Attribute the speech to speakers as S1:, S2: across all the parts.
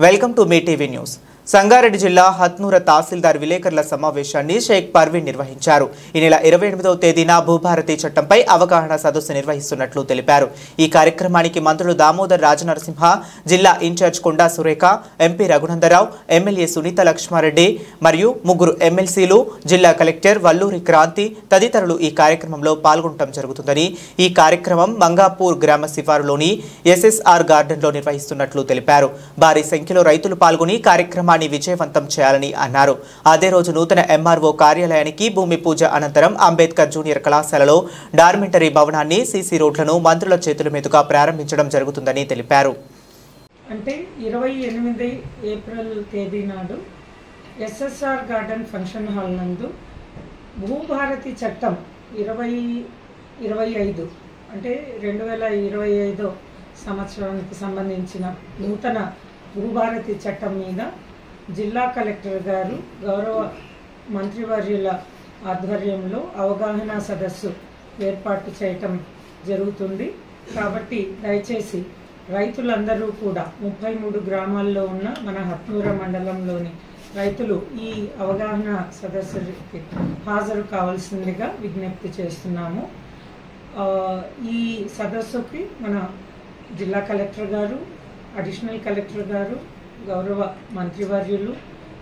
S1: Welcome to me TV news. Sangareddy జిల్లా హత్నూర తహసీల్దార్ విలేకరుల సమావేశాన్ని షేక్ పర్వీన్ నిర్వహించారు. ఈ నెల 28వ తేదీన భూభారతి చట్టంపై అవగాహన సదస్సు నిర్వహిస్తున్నట్లు తెలిపారు. ఈ కార్యక్రమానికి మంత్రులు దామోదర్ రాజనరసింహ, జిల్లా incharge Konda Surekha, MP Raghunandan Rao, MLA Sunitha Lakshma Reddy మరియు ముగ్గురు ఎమ్మెల్సీలు, జిల్లా కలెక్టర్ వల్లూరి క్రాంతి తదితరులు ఈ కార్యక్రమంలో పాల్గొనడం జరుగుతుందని, ఈ కార్యక్రమం మంగాపూర్ గ్రామ శివారులోని ఎస్ఎస్ఆర్ గార్డెన్లో నిర్వహిస్తున్నట్లు తెలిపారు. భారీ సంఖ్యలో రైతులు పాల్గొని కార్యక్రమాన్ని విజయవంతం చేయాలని అన్నారు. అదే రోజు నూతన ఎంఆర్ఓ కార్యాలయానికి భూమి పూజ అనంతరం అంబేద్కర్ జూనియర్ కళాశాలలో డార్మెంటరీ భవనాన్ని, సీసీ రోడ్లను మంత్రుల చేతుల మీదుగా ప్రారంభించడం జరుగుతుందని తెలిపారు.
S2: అంటే 28 ఏప్రిల్ తేదీ నాడు ఎస్ఎస్ఆర్ గార్డెన్ ఫంక్షన్ హాల్ నందు భూభారతి చట్టం 2025 అంటే 2025 సంవత్సరానికి సంబంధించిన నూతన భూభారతి చట్టం మీద జిల్లా కలెక్టర్ గారు గౌరవ మంత్రివర్యుల ఆధ్వర్యంలో అవగాహన సదస్సు ఏర్పాటు చేయటం జరుగుతుంది. కాబట్టి దయచేసి రైతులందరూ కూడా 33 గ్రామాల్లో ఉన్న మన హత్నూర మండలంలోని రైతులు ఈ అవగాహన సదస్సుకి హాజరు కావాల్సిందిగా విజ్ఞప్తి చేస్తున్నాము. ఈ సదస్సుకి మన జిల్లా కలెక్టర్ గారు, అడిషనల్ కలెక్టర్ గారు, గౌరవ మంత్రివర్యులు,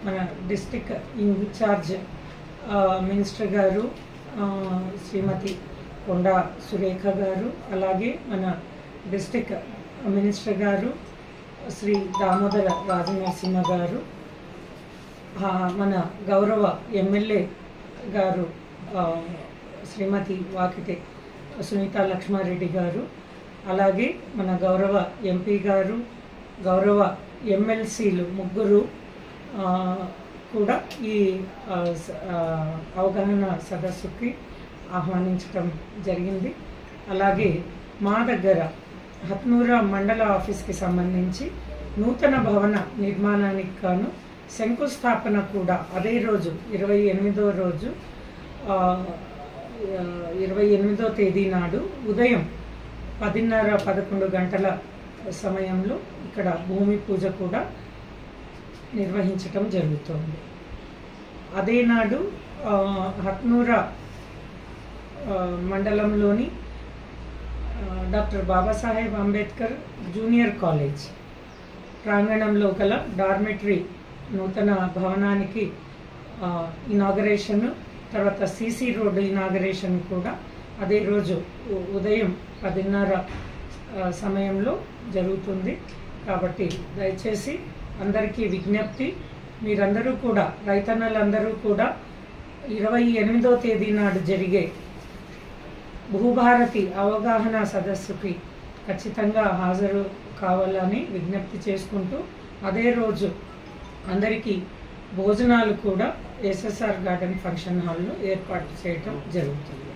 S2: మన డిస్ట్రిక్ట్ ఇన్ఛార్జ్ మినిస్టర్ గారు శ్రీమతి కొండా సురేఖ గారు, అలాగే మన డిస్ట్రిక్ట్ మినిస్టర్ గారు శ్రీ దామోదర రాజనరసింహ గారు, మన గౌరవ ఎమ్మెల్యే గారు శ్రీమతి వాకిటి సునీత లక్ష్మారెడ్డి గారు, అలాగే మన గౌరవ ఎంపీ గారు, గౌరవ ఎమ్మెల్సీలు ముగ్గురు కూడా ఈ అవగాహన సదస్సుకి ఆహ్వానించడం జరిగింది. అలాగే మా దగ్గర హత్నూర మండల ఆఫీస్కి సంబంధించి నూతన భవన నిర్మాణానికి గాను శంకుస్థాపన కూడా అదే రోజు 28వ తేదీ నాడు ఉదయం 10:30-11 గంటల సమయంలో ఇక్కడ భూమి పూజ కూడా నిర్వహించటం జరుగుతుంది. అదే నాడు హత్నూర మండలంలోని doctor Babasaheb Ambedkar junior college ప్రాంగణంలో గల డార్మెటరీ నూతన భవనానికి ఇనాగరేషన్, తర్వాత సీసీ రోడ్డు ఇనాగరేషన్ కూడా అదే రోజు ఉదయం 10:30 సమయంలో జరుగుతుంది. కాబట్టి దయచేసి అందరికీ విజ్ఞప్తి, మీరందరూ కూడా రైతన్నలందరూ కూడా 28వ తేదీ నాడు జరిగే భూభారతి అవగాహన సదస్సుకి ఖచ్చితంగా హాజరు కావాలని విజ్ఞప్తి చేసుకుంటూ, అదే రోజు అందరికీ భోజనాలు కూడా ఎస్ఎస్ఆర్ గార్డెన్ ఫంక్షన్ హాల్లో ఏర్పాటు చేయటం జరుగుతుంది.